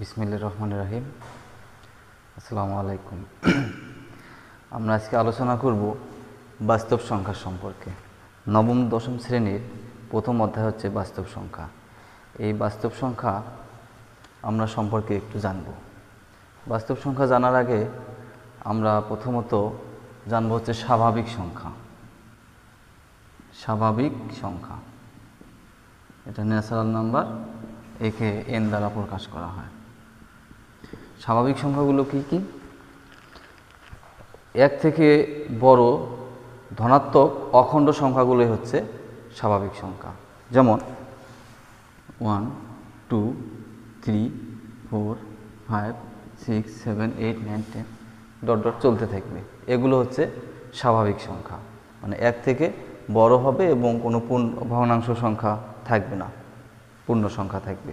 বিসমিল্লাহির রহমানির রহিম। আসসালামু আলাইকুম। আমরা আজকে আলোচনা করব বাস্তব সংখ্যা সম্পর্কে। নবম দশম শ্রেণীর প্রথম অধ্যায় হচ্ছে বাস্তব সংখ্যা। এই বাস্তব সংখ্যা আমরা সম্পর্কে একটু জানব। বাস্তব সংখ্যা জানার আগে আমরা প্রথমত জানব হচ্ছে স্বাভাবিক সংখ্যা। স্বাভাবিক সংখ্যা এটা ন্যাচারাল নাম্বার, একে এন দ্বারা প্রকাশ করা হয়। স্বাভাবিক সংখ্যাগুলো কি কি? এক থেকে বড় ধনাত্মক অখণ্ড সংখ্যাগুলোই হচ্ছে স্বাভাবিক সংখ্যা। যেমন 1, 2, 3, 4, 5, 6, 7, 8, 9, 10 ডট ডট চলতে থাকবে। এগুলো হচ্ছে স্বাভাবিক সংখ্যা, মানে এক থেকে বড় হবে এবং কোনো ভগ্নাংশ সংখ্যা থাকবে না, পূর্ণ সংখ্যা থাকবে।